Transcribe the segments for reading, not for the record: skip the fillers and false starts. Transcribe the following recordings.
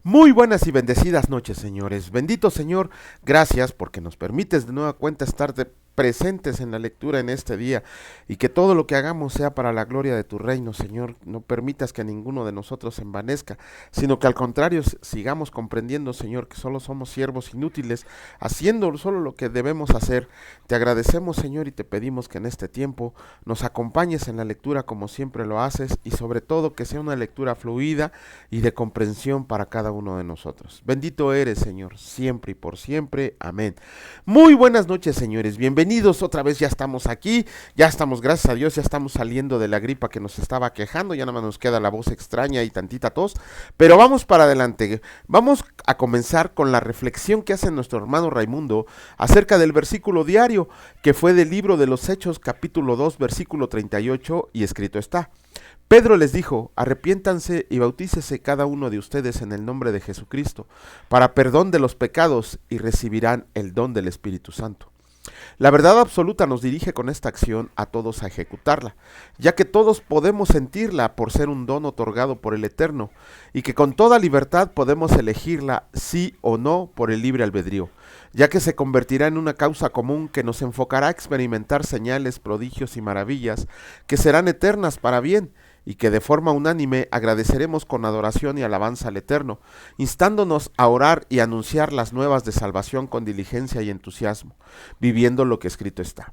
Muy buenas y bendecidas noches, señores. Bendito Señor, gracias porque nos permites de nueva cuenta estar presentes en la lectura en este día y que todo lo que hagamos sea para la gloria de tu reino, Señor. No permitas que ninguno de nosotros se envanezca, sino que al contrario sigamos comprendiendo, Señor, que solo somos siervos inútiles, haciendo solo lo que debemos hacer. Te agradecemos, Señor, y te pedimos que en este tiempo nos acompañes en la lectura como siempre lo haces y sobre todo que sea una lectura fluida y de comprensión para cada uno de nosotros. Bendito eres, Señor, siempre y por siempre. Amén. Muy buenas noches, señores. Bienvenidos otra vez. Ya estamos aquí. Ya estamos, gracias a Dios, ya estamos saliendo de la gripa que nos estaba quejando. Ya nada más nos queda la voz extraña y tantita tos. Pero vamos para adelante. Vamos a comenzar con la reflexión que hace nuestro hermano Raimundo acerca del versículo diario que fue del libro de los Hechos, capítulo 2, versículo 38, y escrito está: Pedro les dijo: arrepiéntanse y bautícese cada uno de ustedes en el nombre de Jesucristo, para perdón de los pecados, y recibirán el don del Espíritu Santo. La verdad absoluta nos dirige con esta acción a todos a ejecutarla, ya que todos podemos sentirla por ser un don otorgado por el Eterno, y que con toda libertad podemos elegirla sí o no por el libre albedrío, ya que se convertirá en una causa común que nos enfocará a experimentar señales, prodigios y maravillas que serán eternas para bien, y que de forma unánime agradeceremos con adoración y alabanza al Eterno, instándonos a orar y anunciar las nuevas de salvación con diligencia y entusiasmo, viviendo lo que escrito está.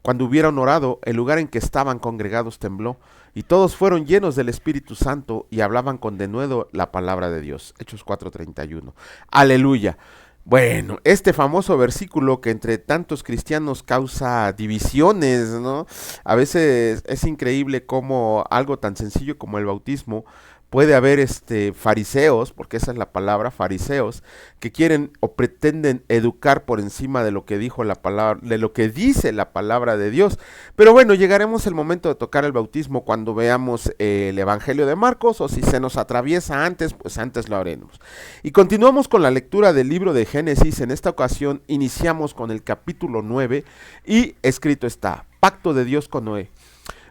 Cuando hubieron orado, el lugar en que estaban congregados tembló, y todos fueron llenos del Espíritu Santo y hablaban con denuedo la palabra de Dios. Hechos 4:31. Aleluya. Bueno, este famoso versículo que entre tantos cristianos causa divisiones, ¿no? A veces es increíble cómo algo tan sencillo como el bautismo puede haber fariseos, porque esa es la palabra, fariseos, que quieren o pretenden educar por encima de lo que dijo la palabra, de lo que dice la palabra de Dios. Pero bueno, llegaremos el momento de tocar el bautismo cuando veamos el Evangelio de Marcos, o si se nos atraviesa antes, pues antes lo haremos. Y continuamos con la lectura del libro de Génesis. En esta ocasión iniciamos con el capítulo 9 y escrito está: Pacto de Dios con Noé.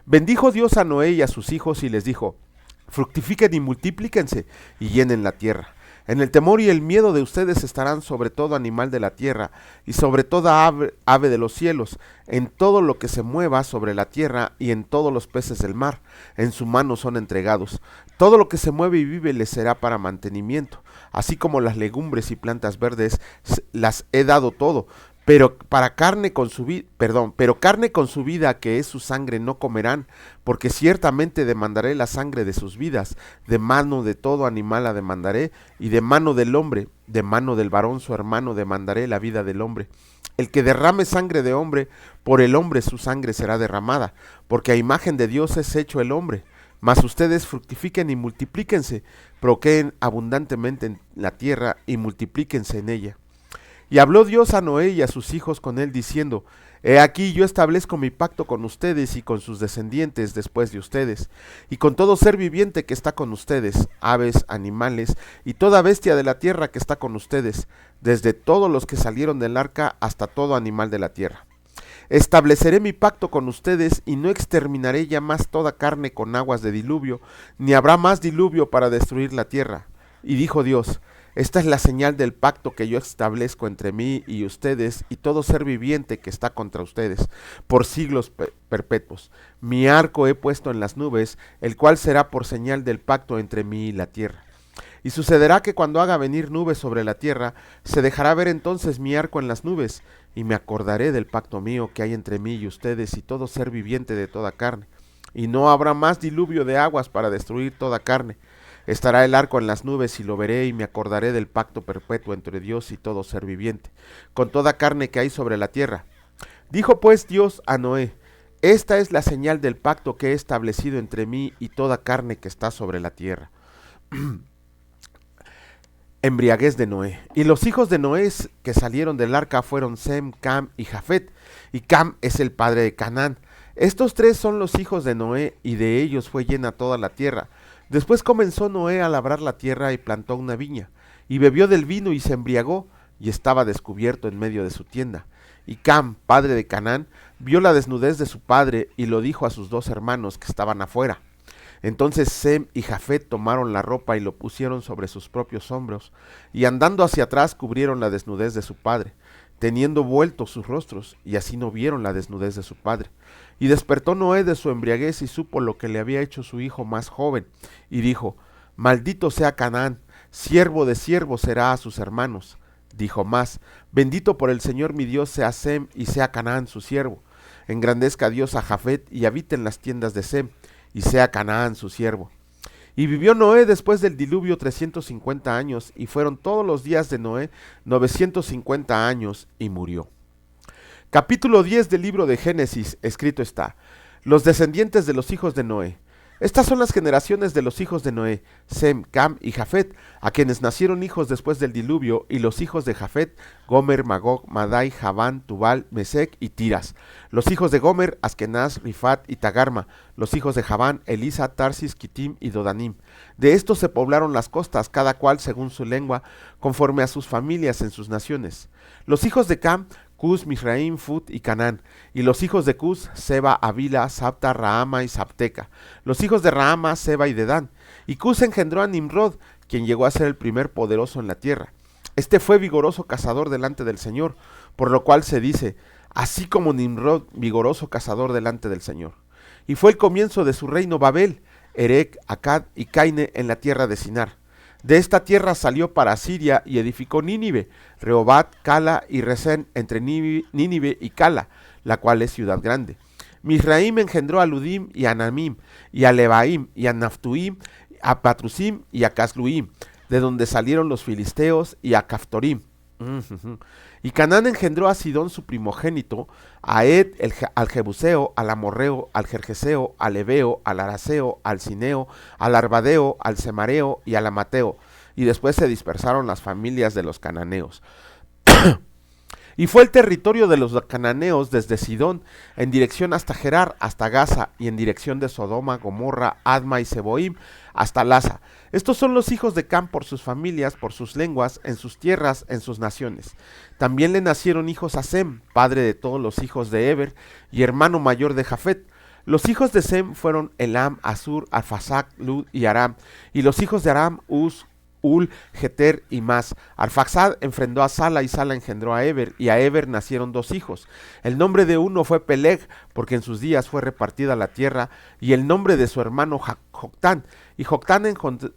Bendijo Dios a Noé y a sus hijos y les dijo: fructifiquen y multiplíquense y llenen la tierra. En el temor y el miedo de ustedes estarán sobre todo animal de la tierra y sobre toda ave de los cielos, en todo lo que se mueva sobre la tierra y en todos los peces del mar. En su mano son entregados. Todo lo que se mueve y vive les será para mantenimiento, así como las legumbres y plantas verdes las he dado todo. Pero carne con su vida, que es su sangre, no comerán, porque ciertamente demandaré la sangre de sus vidas. De mano de todo animal la demandaré, y de mano del hombre, de mano del varón su hermano, demandaré la vida del hombre. El que derrame sangre de hombre, por el hombre su sangre será derramada, porque a imagen de Dios es hecho el hombre. Mas ustedes fructifiquen y multiplíquense, procreen abundantemente en la tierra y multiplíquense en ella. Y habló Dios a Noé y a sus hijos con él, diciendo: he aquí yo establezco mi pacto con ustedes y con sus descendientes después de ustedes, y con todo ser viviente que está con ustedes, aves, animales, y toda bestia de la tierra que está con ustedes, desde todos los que salieron del arca hasta todo animal de la tierra. Estableceré mi pacto con ustedes y no exterminaré ya más toda carne con aguas de diluvio, ni habrá más diluvio para destruir la tierra. Y dijo Dios: esta es la señal del pacto que yo establezco entre mí y ustedes y todo ser viviente que está contra ustedes, por siglos perpetuos. Mi arco he puesto en las nubes, el cual será por señal del pacto entre mí y la tierra. Y sucederá que cuando haga venir nubes sobre la tierra, se dejará ver entonces mi arco en las nubes, y me acordaré del pacto mío que hay entre mí y ustedes y todo ser viviente de toda carne. Y no habrá más diluvio de aguas para destruir toda carne. Estará el arco en las nubes y lo veré y me acordaré del pacto perpetuo entre Dios y todo ser viviente, con toda carne que hay sobre la tierra. Dijo pues Dios a Noé: esta es la señal del pacto que he establecido entre mí y toda carne que está sobre la tierra. Embriaguez de Noé. Y los hijos de Noé que salieron del arca fueron Sem, Cam y Jafet, y Cam es el padre de Canaán. Estos tres son los hijos de Noé, y de ellos fue llena toda la tierra. Después comenzó Noé a labrar la tierra y plantó una viña, y bebió del vino y se embriagó, y estaba descubierto en medio de su tienda. Y Cam, padre de Canaán, vio la desnudez de su padre y lo dijo a sus dos hermanos que estaban afuera. Entonces Sem y Jafet tomaron la ropa y lo pusieron sobre sus propios hombros, y andando hacia atrás cubrieron la desnudez de su padre, teniendo vueltos sus rostros, y así no vieron la desnudez de su padre. Y despertó Noé de su embriaguez y supo lo que le había hecho su hijo más joven, y dijo: Maldito sea Canaán, siervo de siervos será a sus hermanos. Dijo más: Bendito por el Señor mi Dios sea Sem y sea Canaán su siervo. Engrandezca Dios a Jafet y habite en las tiendas de Sem, y sea Canaán su siervo. Y vivió Noé después del diluvio 350 años, y fueron todos los días de Noé 950 años, y murió. Capítulo 10 del libro de Génesis. Escrito está: Los descendientes de los hijos de Noé. Estas son las generaciones de los hijos de Noé: Sem, Cam y Jafet, a quienes nacieron hijos después del diluvio, y los hijos de Jafet: Gomer, Magog, Madai, Javán, Tubal, Mesec y Tiras. Los hijos de Gomer: Askenaz, Rifat y Tagarma. Los hijos de Javán: Elisa, Tarsis, Kitim y Dodanim. De estos se poblaron las costas, cada cual según su lengua, conforme a sus familias en sus naciones. Los hijos de Cam: Cus, Misraim, Fut y Canaán. Y los hijos de Cus: Seba, Avila, Sapta, Rahama y Sapteca. Los hijos de Rahama: Seba y Dedán. Y Cus engendró a Nimrod, quien llegó a ser el primer poderoso en la tierra. Este fue vigoroso cazador delante del Señor, por lo cual se dice: así como Nimrod, vigoroso cazador delante del Señor. Y fue el comienzo de su reino Babel, Erec, Acad y Caine en la tierra de Sinar. De esta tierra salió para Asiria y edificó Nínive, Rehobat, Cala y Resén entre Nínive y Cala, la cual es ciudad grande. Misraim engendró a Ludim y a Anamim, y a Lebaim, y a Naftuim, a Patrusim y a Casluim, de donde salieron los filisteos, y a Caftorim. Y Canaán engendró a Sidón su primogénito, a Ed al Jebuseo, al Amorreo, al Jerjeseo, al Ebeo, al Araseo, al Cineo, al Arbadeo, al Semareo y al Amateo. Y después se dispersaron las familias de los cananeos. Y fue el territorio de los cananeos desde Sidón, en dirección hasta Gerar, hasta Gaza, y en dirección de Sodoma, Gomorra, Adma y Seboim, hasta Lasa. Estos son los hijos de Cam por sus familias, por sus lenguas, en sus tierras, en sus naciones. También le nacieron hijos a Sem, padre de todos los hijos de Eber, y hermano mayor de Jafet. Los hijos de Sem fueron Elam, Asur, Arfaxad, Lud y Aram, y los hijos de Aram, Uz, Ul, Geter y Mas. Arfaxad enfrentó a Sala y Sala engendró a Eber, y a Eber nacieron dos hijos. El nombre de uno fue Peleg, porque en sus días fue repartida la tierra, y el nombre de su hermano Joctán. Y Joctán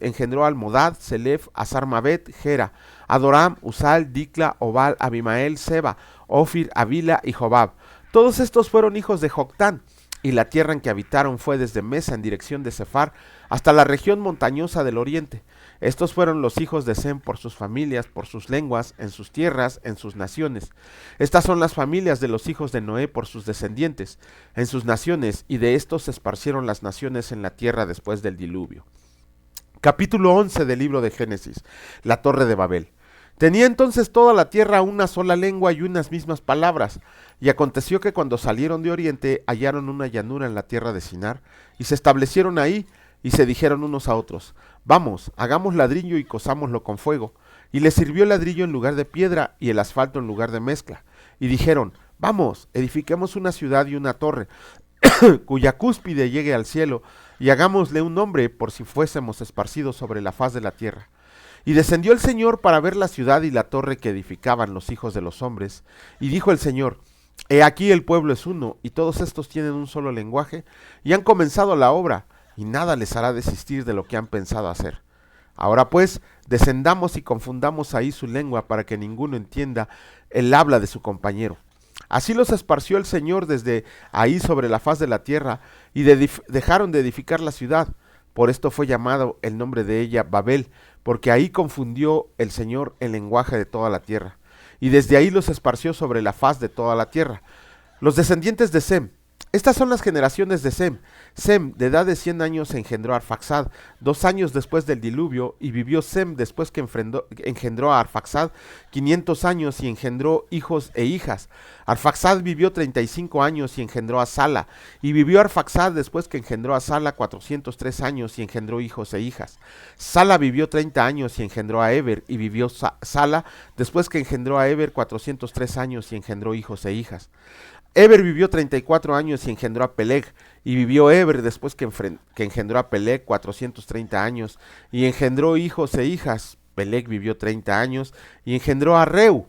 engendró a Almodad, Selef, Asarmabet, Gera, Adoram, Usal, Dicla, Obal, Abimael, Seba, Ofir, Avila y Jobab. Todos estos fueron hijos de Joctán. Y la tierra en que habitaron fue desde Mesa en dirección de Sefar hasta la región montañosa del oriente. Estos fueron los hijos de Sem por sus familias, por sus lenguas, en sus tierras, en sus naciones. Estas son las familias de los hijos de Noé por sus descendientes, en sus naciones, y de estos se esparcieron las naciones en la tierra después del diluvio. Capítulo 11 del libro de Génesis. La torre de Babel. Tenía entonces toda la tierra una sola lengua y unas mismas palabras. Y aconteció que cuando salieron de oriente hallaron una llanura en la tierra de Sinar, y se establecieron ahí, y se dijeron unos a otros: vamos, hagamos ladrillo y cosámoslo con fuego. Y les sirvió el ladrillo en lugar de piedra, y el asfalto en lugar de mezcla. Y dijeron: vamos, edifiquemos una ciudad y una torre, cuya cúspide llegue al cielo, y hagámosle un nombre por si fuésemos esparcidos sobre la faz de la tierra. Y descendió el Señor para ver la ciudad y la torre que edificaban los hijos de los hombres. Y dijo el Señor: he aquí el pueblo es uno, y todos estos tienen un solo lenguaje, y han comenzado la obra, y nada les hará desistir de lo que han pensado hacer. Ahora pues, descendamos y confundamos ahí su lengua, para que ninguno entienda el habla de su compañero. Así los esparció el Señor desde ahí sobre la faz de la tierra, y dejaron de edificar la ciudad. Por esto fue llamado el nombre de ella Babel, porque ahí confundió el Señor el lenguaje de toda la tierra. Y desde ahí los esparció sobre la faz de toda la tierra. Los descendientes de Sem. Estas son las generaciones de Sem. Sem, de edad de 100 años, engendró a Arfaxad 2 años después del diluvio, y vivió Sem después que engendró a Arfaxad 500 años y engendró hijos e hijas. Arfaxad vivió 35 años y engendró a Sala, y vivió Arfaxad después que engendró a Sala 403 años y engendró hijos e hijas. Sala vivió 30 años y engendró a Eber, y vivió Sala después que engendró a Eber 403 años y engendró hijos e hijas. Eber vivió 34 años y engendró a Peleg. Y vivió Eber después que engendró a Peleg 430 años y engendró hijos e hijas. Peleg vivió 30 años y engendró a Reu.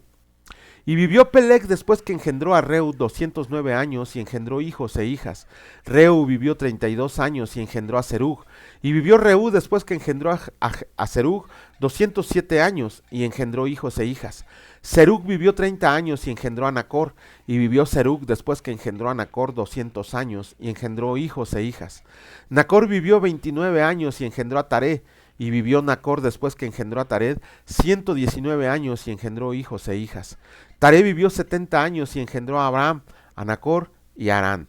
Y vivió Peleg después que engendró a Reu 209 años y engendró hijos e hijas. Reu vivió 32 años y engendró a Serug. Y vivió Reu después que engendró a Serug 207 años y engendró hijos e hijas. Serug vivió 30 años y engendró a Nacor. Y vivió Serug después que engendró a Nacor 200 años y engendró hijos e hijas. Nacor vivió 29 años y engendró a Taré. Y vivió Nacor después que engendró a Tared 119 años y engendró hijos e hijas. Taré vivió 70 años y engendró a Abraham, a Nacor y a Harán.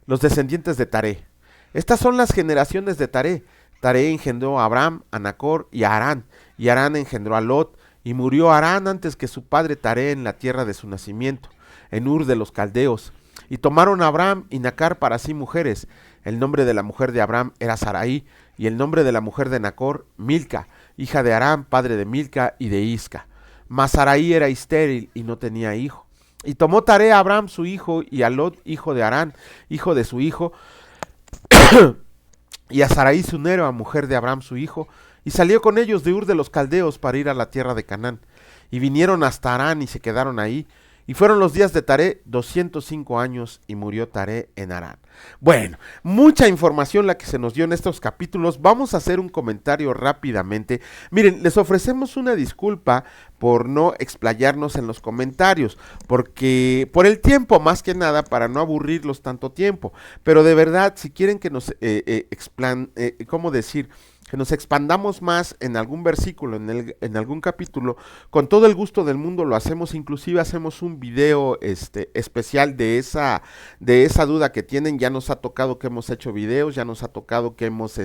Los descendientes de Taré. Estas son las generaciones de Taré. Taré engendró a Abraham, a Nacor y a Harán. Y Harán engendró a Lot. Y murió Harán antes que su padre Taré en la tierra de su nacimiento, en Ur de los Caldeos. Y tomaron a Abraham y Nacar para sí mujeres. El nombre de la mujer de Abraham era Sarai, y el nombre de la mujer de Nacor, Milca, hija de Aram, padre de Milca y de Isca. Mas Sarai era estéril y no tenía hijo. Y tomó Taré a Abraham su hijo, y a Lot, hijo de Harán, hijo de su hijo, y a Sarai su nera, mujer de Abraham su hijo, y salió con ellos de Ur de los Caldeos para ir a la tierra de Canaán. Y vinieron hasta Harán y se quedaron ahí. Y fueron los días de Taré 205 años y murió Taré en Harán. Bueno, mucha información la que se nos dio en estos capítulos. Vamos a hacer un comentario rápidamente. Miren, les ofrecemos una disculpa por no explayarnos en los comentarios, porque por el tiempo más que nada, para no aburrirlos tanto tiempo. Pero de verdad, si quieren que nos ¿cómo decir? Que nos expandamos más en algún versículo, en algún capítulo, con todo el gusto del mundo lo hacemos. Inclusive hacemos un video especial de esa duda que tienen. Ya nos ha tocado que hemos hecho videos, ya nos ha tocado que hemos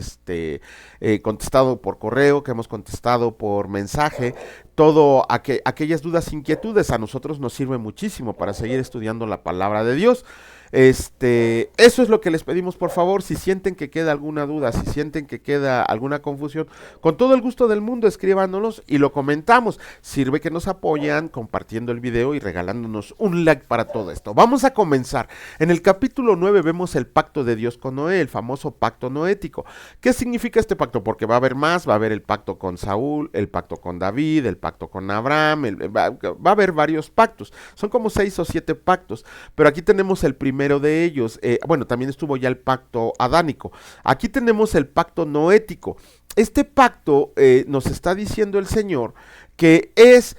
contestado por correo, que hemos contestado por mensaje. Todo aquellas dudas, inquietudes a nosotros nos sirve muchísimo para seguir estudiando la palabra de Dios. Eso es lo que les pedimos, por favor. Si sienten que queda alguna duda, si sienten que queda alguna confusión, con todo el gusto del mundo escríbanos y lo comentamos. Sirve que nos apoyan compartiendo el video y regalándonos un like para todo esto. Vamos a comenzar. En el capítulo 9 vemos el pacto de Dios con Noé, el famoso pacto noético. ¿Qué significa este pacto? Porque va a haber más, va a haber el pacto con Saúl, el pacto con David, el pacto con Abraham, va a haber varios pactos. Son como 6 o 7 pactos, pero aquí tenemos el primero de ellos. También estuvo ya el pacto adánico. Aquí tenemos el pacto noético. Este pacto nos está diciendo el Señor que es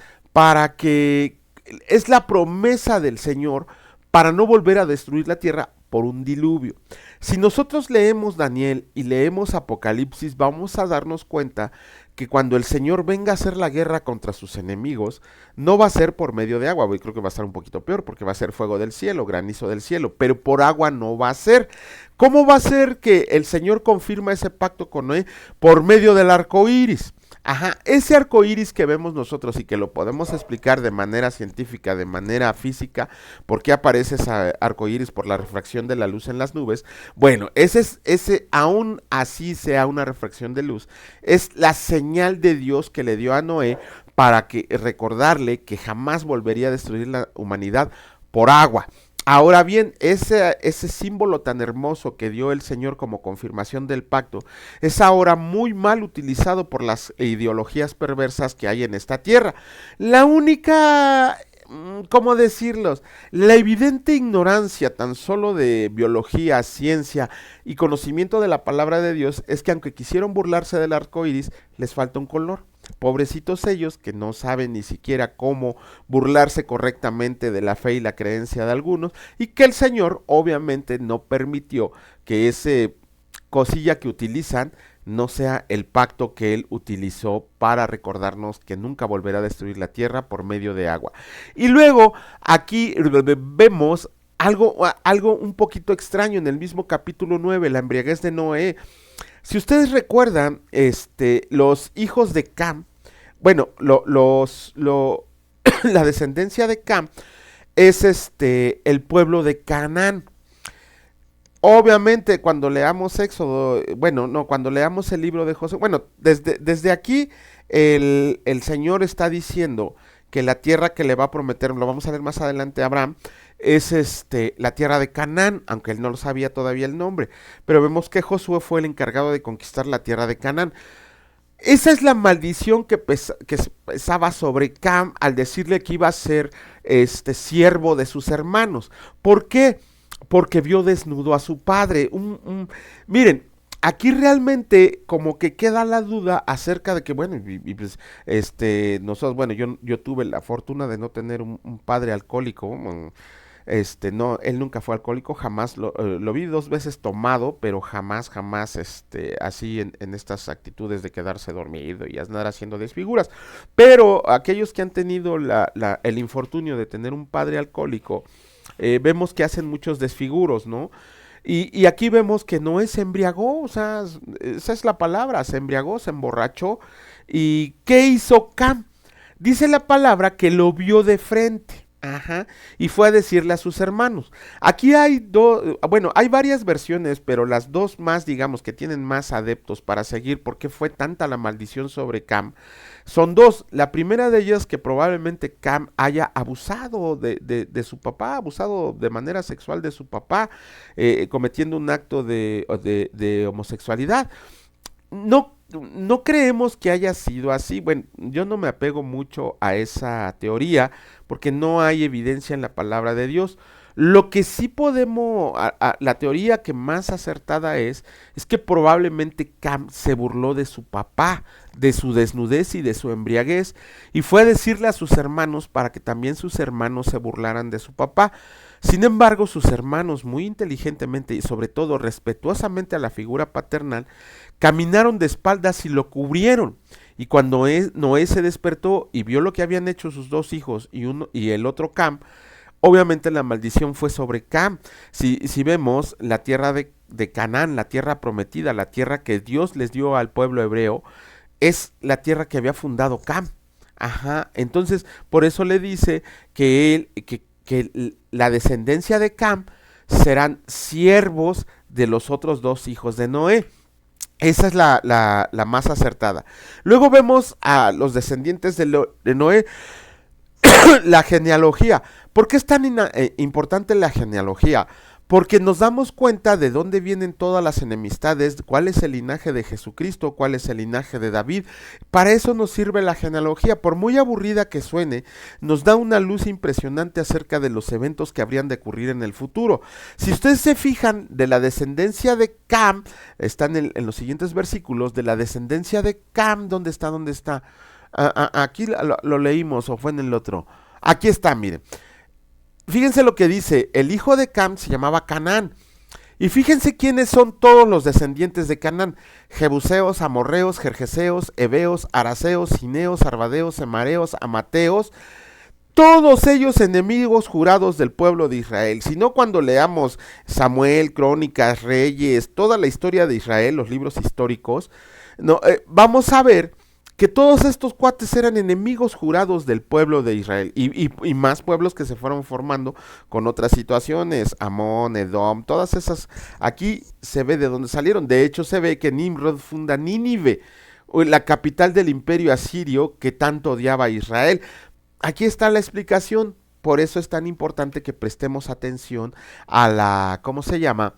es la promesa del Señor para no volver a destruir la tierra por un diluvio. Si nosotros leemos Daniel y leemos Apocalipsis, vamos a darnos cuenta que cuando el Señor venga a hacer la guerra contra sus enemigos, no va a ser por medio de agua. Creo que va a estar un poquito peor, porque va a ser fuego del cielo, granizo del cielo, pero por agua no va a ser. ¿Cómo va a ser que el Señor confirma ese pacto con Noé? Por medio del arco iris. Ajá, ese arco iris que vemos nosotros y que lo podemos explicar de manera científica, de manera física, ¿por qué aparece ese arco iris? Por la refracción de la luz en las nubes. Bueno, ese aún así sea una refracción de luz, es la señal de Dios que le dio a Noé para recordarle que jamás volvería a destruir la humanidad por agua. Ahora bien, ese símbolo tan hermoso que dio el Señor como confirmación del pacto es ahora muy mal utilizado por las ideologías perversas que hay en esta tierra. La única, ¿cómo decirlos? La evidente ignorancia tan solo de biología, ciencia y conocimiento de la palabra de Dios es que aunque quisieron burlarse del arco iris, les falta un color. Pobrecitos ellos que no saben ni siquiera cómo burlarse correctamente de la fe y la creencia de algunos, y que el Señor obviamente no permitió que ese cosilla que utilizan no sea el pacto que Él utilizó para recordarnos que nunca volverá a destruir la tierra por medio de agua. Y luego aquí vemos algo un poquito extraño en el mismo capítulo 9, la embriaguez de Noé. Si ustedes recuerdan, los hijos de Cam, la descendencia de Cam es el pueblo de Canaán. Obviamente, cuando leamos Éxodo, cuando leamos el libro de Josué, desde aquí el Señor está diciendo que la tierra que le va a prometer, lo vamos a ver más adelante a Abraham, es la tierra de Canaán, aunque él no lo sabía todavía el nombre. Pero vemos que Josué fue el encargado de conquistar la tierra de Canaán. Esa es la maldición que pesaba sobre Cam al decirle que iba a ser siervo de sus hermanos. ¿Por qué? Porque vio desnudo a su padre. Miren, aquí realmente como que queda la duda acerca de que, bueno, pues, nosotros, bueno, yo tuve la fortuna de no tener un padre alcohólico. No, él nunca fue alcohólico, jamás lo vi 2 veces tomado, pero jamás, así en estas actitudes de quedarse dormido y andar haciendo desfiguras. Pero aquellos que han tenido el infortunio de tener un padre alcohólico, vemos que hacen muchos desfiguros, ¿no? Y aquí vemos que Noé se embriagó, o sea, esa es la palabra, se embriagó, se emborrachó. ¿Y qué hizo Cam? Dice la palabra que lo vio de frente. Ajá, y fue a decirle a sus hermanos. Aquí hay bueno, hay varias versiones, pero las dos más, digamos, que tienen más adeptos para seguir por qué fue tanta la maldición sobre Cam, son dos. La primera de ellas que probablemente Cam haya abusado de su papá, abusado de manera sexual de su papá, cometiendo un acto de homosexualidad. No creemos que haya sido así. Bueno, yo no me apego mucho a esa teoría porque no hay evidencia en la palabra de Dios. Lo que sí podemos, la teoría que más acertada es que probablemente Cam se burló de su papá, de su desnudez y de su embriaguez, y fue a decirle a sus hermanos para que también sus hermanos se burlaran de su papá. Sin embargo, sus hermanos, muy inteligentemente y sobre todo respetuosamente a la figura paternal, caminaron de espaldas y lo cubrieron. Y cuando Noé se despertó y vio lo que habían hecho sus 2 hijos y el otro Cam, obviamente la maldición fue sobre Cam. Si vemos la tierra de Canaán, la tierra prometida, la tierra que Dios les dio al pueblo hebreo, es la tierra que había fundado Cam. Ajá, entonces por eso le dice que la descendencia de Cam serán siervos de los otros 2 hijos de Noé. Esa es la más acertada. Luego vemos a los descendientes de Noé, la genealogía. ¿Por qué es tan importante la genealogía? Porque nos damos cuenta de dónde vienen todas las enemistades, cuál es el linaje de Jesucristo, cuál es el linaje de David. Para eso nos sirve la genealogía. Por muy aburrida que suene, nos da una luz impresionante acerca de los eventos que habrían de ocurrir en el futuro. Si ustedes se fijan, de la descendencia de Cam, están en los siguientes versículos, de la descendencia de Cam, ¿dónde está? ¿Dónde está? Aquí lo leímos o fue en el otro. Aquí está, miren. Fíjense lo que dice, el hijo de Cam se llamaba Canaán. Y fíjense quiénes son todos los descendientes de Canaán: Jebuseos, Amorreos, Gergeseos, Heveos, Araseos, Cineos, Arvadeos, Emareos, Amateos, todos ellos enemigos jurados del pueblo de Israel. Si no, cuando leamos Samuel, Crónicas, Reyes, toda la historia de Israel, los libros históricos, no, vamos a ver que todos estos cuates eran enemigos jurados del pueblo de Israel y más pueblos que se fueron formando con otras situaciones, Amón, Edom, todas esas, aquí se ve de dónde salieron. De hecho se ve que Nimrod funda Nínive, la capital del imperio asirio que tanto odiaba a Israel. Aquí está la explicación. Por eso es tan importante que prestemos atención a la, ¿cómo se llama?,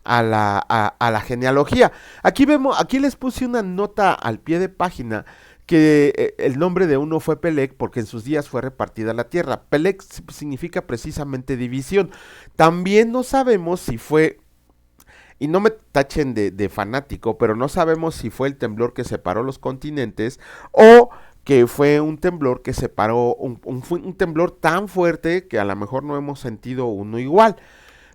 a la genealogía. Aquí les puse una nota al pie de página que el nombre de uno fue Peleg porque en sus días fue repartida la tierra. Peleg significa precisamente división. También no sabemos si fue, y no me tachen de fanático, pero no sabemos si fue el temblor que separó los continentes o que fue un temblor que separó, un temblor tan fuerte que a lo mejor no hemos sentido uno igual.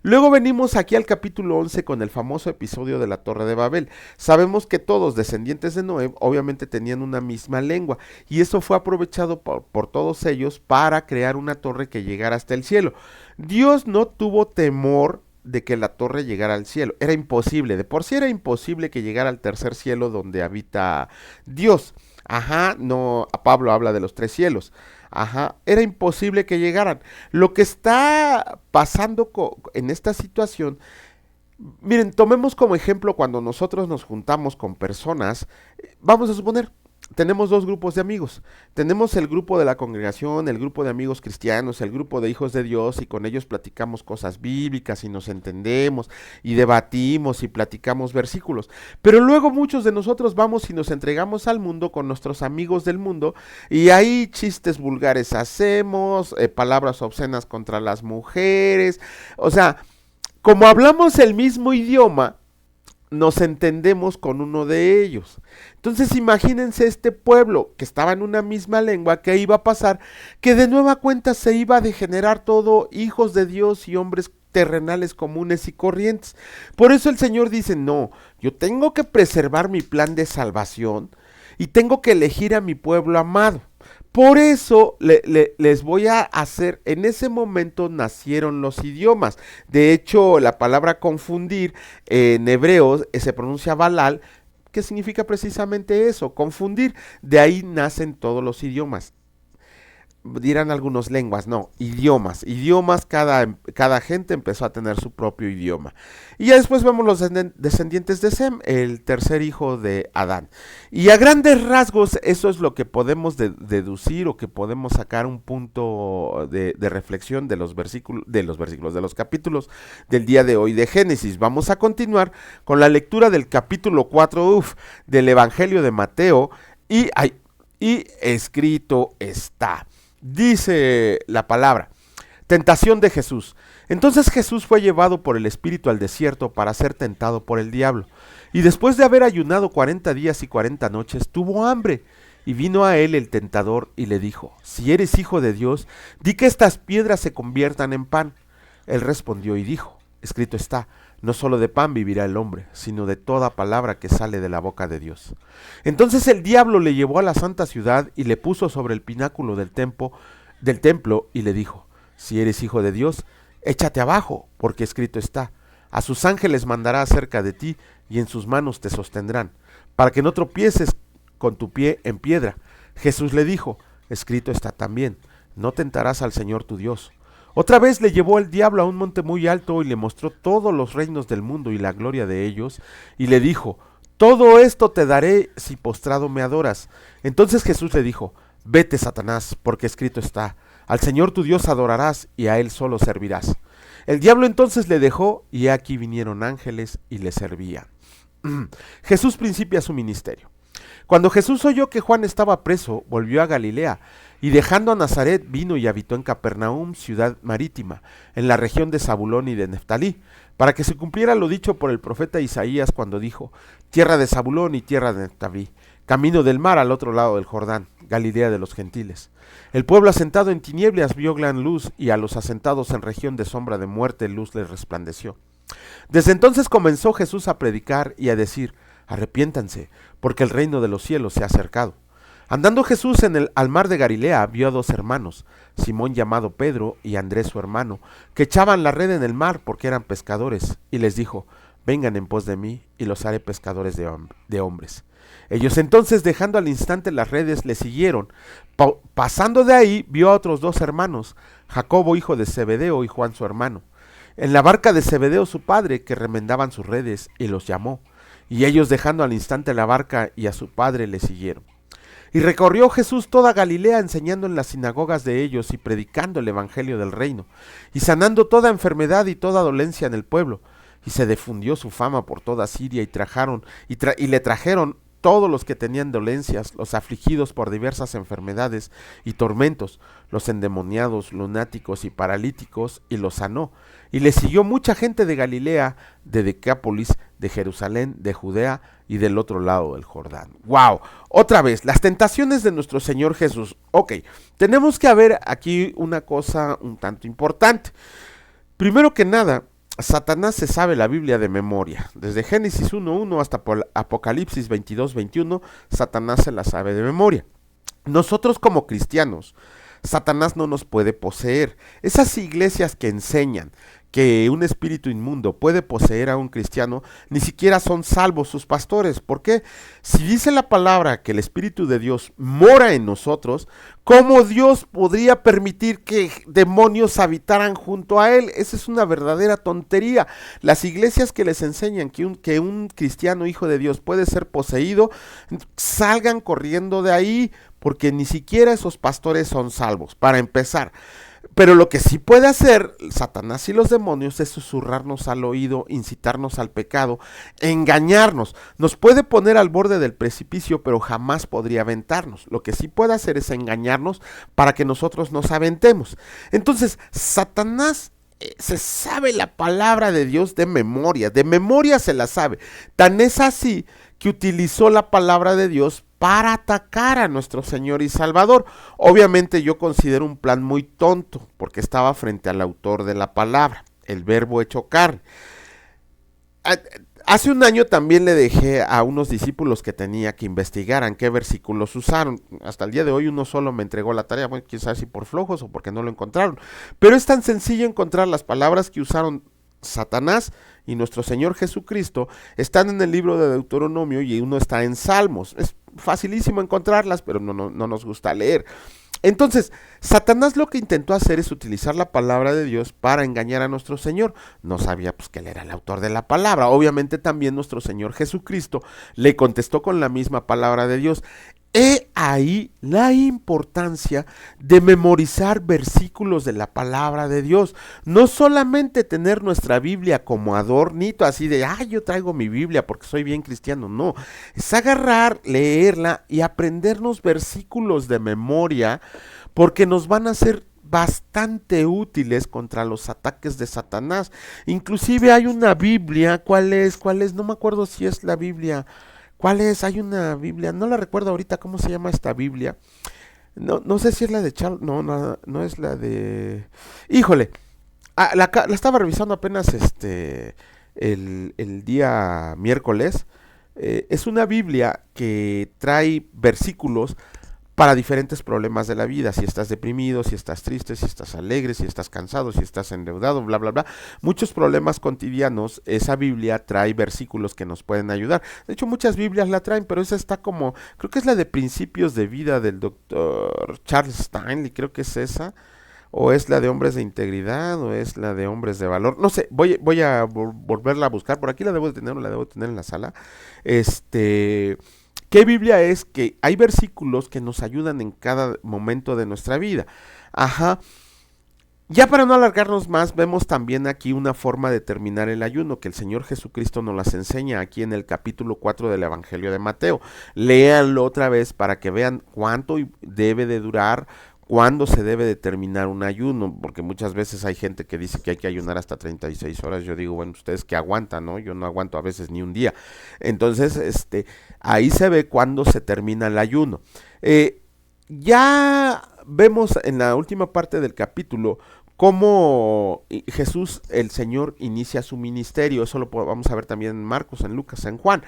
Luego venimos aquí al capítulo 11 con el famoso episodio de la Torre de Babel. Sabemos que todos descendientes de Noé obviamente tenían una misma lengua y eso fue aprovechado por todos ellos para crear una torre que llegara hasta el cielo. Dios no tuvo temor de que la torre llegara al cielo, era imposible, de por sí era imposible que llegara al tercer cielo donde habita Dios. Ajá, no, Pablo habla de los 3 cielos. Ajá, era imposible que llegaran. Lo que está pasando en esta situación, miren, tomemos como ejemplo cuando nosotros nos juntamos con personas, vamos a suponer, tenemos dos grupos de amigos. Tenemos el grupo de la congregación, el grupo de amigos cristianos, el grupo de hijos de Dios, y con ellos platicamos cosas bíblicas y nos entendemos y debatimos y platicamos versículos. Pero luego muchos de nosotros vamos y nos entregamos al mundo con nuestros amigos del mundo, y ahí chistes vulgares hacemos, palabras obscenas contra las mujeres. O sea, como hablamos el mismo idioma, nos entendemos con uno de ellos. Entonces imagínense este pueblo que estaba en una misma lengua, ¿qué iba a pasar? Que de nueva cuenta se iba a degenerar todo, hijos de Dios y hombres terrenales comunes y corrientes. Por eso el Señor dice, no, yo tengo que preservar mi plan de salvación y tengo que elegir a mi pueblo amado. Por eso les voy a hacer, en ese momento nacieron los idiomas. De hecho, la palabra confundir en hebreo se pronuncia balal, que significa precisamente eso, confundir. De ahí nacen todos los idiomas. Dirán algunos lenguas, no, idiomas, cada gente empezó a tener su propio idioma. Y ya después vemos los descendientes de Sem, el tercer hijo de Adán. Y a grandes rasgos eso es lo que podemos deducir, o que podemos sacar un punto de reflexión de los capítulos del día de hoy de Génesis. Vamos a continuar con la lectura del capítulo 4 del Evangelio de Mateo, y escrito está. Dice la palabra: tentación de Jesús. Entonces Jesús fue llevado por el Espíritu al desierto para ser tentado por el diablo. Y después de haber ayunado 40 días y 40 noches, tuvo hambre. Y vino a él el tentador y le dijo: si eres hijo de Dios, di que estas piedras se conviertan en pan. Él respondió y dijo: escrito está, no solo de pan vivirá el hombre, sino de toda palabra que sale de la boca de Dios. Entonces el diablo le llevó a la santa ciudad y le puso sobre el pináculo del templo y le dijo: si eres hijo de Dios, échate abajo, porque escrito está, a sus ángeles mandará acerca de ti, y en sus manos te sostendrán, para que no tropieces con tu pie en piedra. Jesús le dijo: escrito está también, no tentarás al Señor tu Dios. Otra vez le llevó el diablo a un monte muy alto y le mostró todos los reinos del mundo y la gloria de ellos, y le dijo: todo esto te daré si postrado me adoras. Entonces Jesús le dijo: vete, Satanás, porque escrito está, al Señor tu Dios adorarás y a él solo servirás. El diablo entonces le dejó, y aquí vinieron ángeles y le servían. Jesús principia su ministerio. Cuando Jesús oyó que Juan estaba preso, volvió a Galilea, y dejando a Nazaret vino y habitó en Capernaum, ciudad marítima, en la región de Zabulón y de Neftalí, para que se cumpliera lo dicho por el profeta Isaías cuando dijo: tierra de Zabulón y tierra de Neftalí, camino del mar al otro lado del Jordán, Galilea de los gentiles. El pueblo asentado en tinieblas vio gran luz, y a los asentados en región de sombra de muerte luz les resplandeció. Desde entonces comenzó Jesús a predicar y a decir: arrepiéntanse, porque el reino de los cielos se ha acercado. Andando Jesús al mar de Galilea, vio a dos hermanos, Simón llamado Pedro y Andrés su hermano, que echaban la red en el mar porque eran pescadores, y les dijo: vengan en pos de mí, y los haré pescadores de hombres. Ellos entonces, dejando al instante las redes, le siguieron. Pasando de ahí, vio a otros dos hermanos, Jacobo hijo de Zebedeo y Juan su hermano, en la barca de Zebedeo su padre, que remendaban sus redes, y los llamó. Y ellos, dejando al instante la barca y a su padre, le siguieron. Y recorrió Jesús toda Galilea, enseñando en las sinagogas de ellos y predicando el evangelio del reino, y sanando toda enfermedad y toda dolencia en el pueblo. Y se difundió su fama por toda Siria, y le trajeron todos los que tenían dolencias, los afligidos por diversas enfermedades y tormentos, los endemoniados, lunáticos y paralíticos, y los sanó. Y le siguió mucha gente de Galilea, de Decápolis, de Jerusalén, de Judea y del otro lado del Jordán. ¡Wow! Otra vez, las tentaciones de nuestro Señor Jesús. Ok, tenemos que ver aquí una cosa un tanto importante. Primero que nada, Satanás se sabe la Biblia de memoria. Desde Génesis 1:1 hasta Apocalipsis 22:21, Satanás se la sabe de memoria. Nosotros como cristianos, Satanás no nos puede poseer. Esas iglesias que enseñan que un espíritu inmundo puede poseer a un cristiano, ni siquiera son salvos sus pastores. ¿Por qué? Si dice la palabra que el Espíritu de Dios mora en nosotros, ¿cómo Dios podría permitir que demonios habitaran junto a él? Esa es una verdadera tontería. Las iglesias que les enseñan que un cristiano hijo de Dios puede ser poseído, salgan corriendo de ahí, porque ni siquiera esos pastores son salvos, para empezar. Pero lo que sí puede hacer Satanás y los demonios es susurrarnos al oído, incitarnos al pecado, engañarnos. Nos puede poner al borde del precipicio, pero jamás podría aventarnos. Lo que sí puede hacer es engañarnos para que nosotros nos aventemos. Entonces, Satanás se sabe la palabra de Dios de memoria se la sabe. Tan es así que utilizó la palabra de Dios para atacar a nuestro Señor y Salvador. Obviamente yo considero un plan muy tonto, porque estaba frente al autor de la palabra, el verbo hecho carne. Hace un año también le dejé a unos discípulos que tenía que investigaran qué versículos usaron. Hasta el día de hoy uno solo me entregó la tarea, bueno, quién sabe si por flojos o porque no lo encontraron. Pero es tan sencillo encontrar las palabras que usaron Satanás y nuestro Señor Jesucristo. Están en el libro de Deuteronomio y uno está en Salmos. Es facilísimo encontrarlas, pero no nos gusta leer. Entonces, Satanás lo que intentó hacer es utilizar la palabra de Dios para engañar a nuestro Señor. No sabía pues que él era el autor de la palabra. Obviamente también nuestro Señor Jesucristo le contestó con la misma palabra de Dios. He ahí la importancia de memorizar versículos de la palabra de Dios. No solamente tener nuestra Biblia como adornito, así de, yo traigo mi Biblia porque soy bien cristiano. No, es agarrar, leerla y aprendernos versículos de memoria, porque nos van a ser bastante útiles contra los ataques de Satanás. Inclusive hay una Biblia, ¿cuál es? No me acuerdo si es la Biblia. ¿Cuál es? Hay una Biblia, no la recuerdo ahorita cómo se llama esta Biblia. No sé si es la de Charles, no es la de... Híjole, la estaba revisando apenas el día miércoles. Es una Biblia que trae versículos para diferentes problemas de la vida. Si estás deprimido, si estás triste, si estás alegre, si estás cansado, si estás endeudado, bla, bla, bla. Muchos problemas cotidianos, esa Biblia trae versículos que nos pueden ayudar. De hecho, muchas Biblias la traen, pero esa está como, creo que es la de Principios de Vida del doctor Charles Stanley, creo que es esa. O es la de Hombres de Integridad, o es la de Hombres de Valor. No sé, voy a volverla a buscar. Por aquí la debo de tener en la sala. ¿Qué Biblia es? Que hay versículos que nos ayudan en cada momento de nuestra vida. Ajá. Ya para no alargarnos más, vemos también aquí una forma de terminar el ayuno, que el Señor Jesucristo nos las enseña aquí en el capítulo 4 del Evangelio de Mateo. Léanlo otra vez para que vean cuánto debe de durar, cuándo se debe de terminar un ayuno, porque muchas veces hay gente que dice que hay que ayunar hasta 36 horas. Yo digo, bueno, ustedes que aguantan, ¿no? Yo no aguanto a veces ni un día. Entonces, ahí se ve cuándo se termina el ayuno. Ya vemos en la última parte del capítulo cómo Jesús, el Señor, inicia su ministerio. Eso lo vamos a ver también en Marcos, en Lucas, en Juan.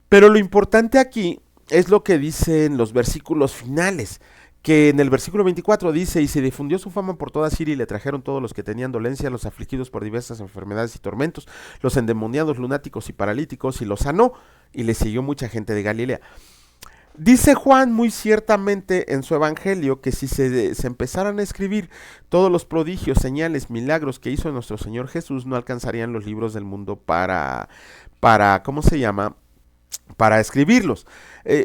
Pero lo importante aquí es lo que dicen los versículos finales, que en el versículo 24 dice: y se difundió su fama por toda Siria, y le trajeron todos los que tenían dolencia, los afligidos por diversas enfermedades y tormentos, los endemoniados, lunáticos y paralíticos, y los sanó, y le siguió mucha gente de Galilea. Dice Juan muy ciertamente en su evangelio que si se empezaran a escribir todos los prodigios, señales, milagros que hizo nuestro Señor Jesús, no alcanzarían los libros del mundo para ¿cómo se llama?, para escribirlos.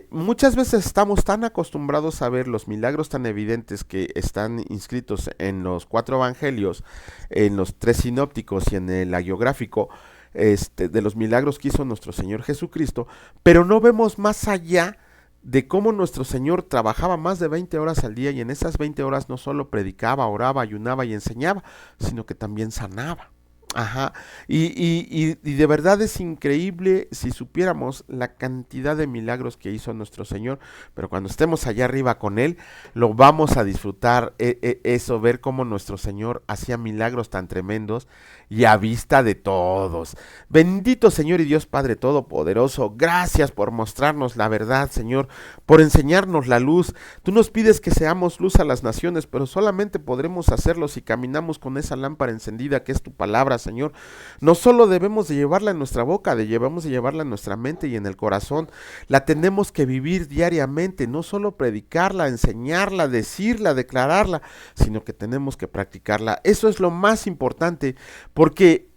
Muchas veces estamos tan acostumbrados a ver los milagros tan evidentes que están inscritos en los 4 evangelios, en los 3 sinópticos y en el hagiográfico, de los milagros que hizo nuestro Señor Jesucristo, pero no vemos más allá de cómo nuestro Señor trabajaba más de 20 horas al día, y en esas 20 horas no solo predicaba, oraba, ayunaba y enseñaba, sino que también sanaba. Ajá, y de verdad es increíble si supiéramos la cantidad de milagros que hizo nuestro Señor, pero cuando estemos allá arriba con Él, lo vamos a disfrutar, eso, ver cómo nuestro Señor hacía milagros tan tremendos y a vista de todos. Bendito Señor y Dios Padre Todopoderoso, gracias por mostrarnos la verdad, Señor, por enseñarnos la luz. Tú nos pides que seamos luz a las naciones, pero solamente podremos hacerlo si caminamos con esa lámpara encendida que es tu palabra, Señor. No solo debemos de llevarla en nuestra boca, debemos de llevarla en nuestra mente y en el corazón. La tenemos que vivir diariamente, no solo predicarla, enseñarla, decirla, declararla, sino que tenemos que practicarla. Eso es lo más importante, porque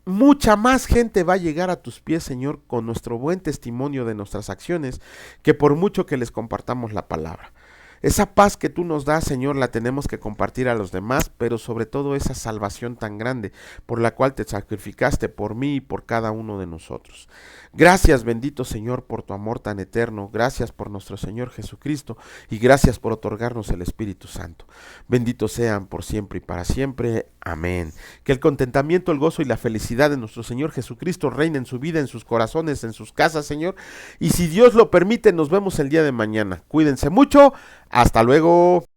mucha más gente va a llegar a tus pies, Señor, con nuestro buen testimonio de nuestras acciones, que por mucho que les compartamos la palabra. Esa paz que tú nos das, Señor, la tenemos que compartir a los demás, pero sobre todo esa salvación tan grande por la cual te sacrificaste por mí y por cada uno de nosotros. Gracias, bendito Señor, por tu amor tan eterno. Gracias por nuestro Señor Jesucristo y gracias por otorgarnos el Espíritu Santo. Benditos sean por siempre y para siempre. Amén. Que el contentamiento, el gozo y la felicidad de nuestro Señor Jesucristo reine en su vida, en sus corazones, en sus casas, Señor. Y si Dios lo permite, nos vemos el día de mañana. Cuídense mucho. Hasta luego.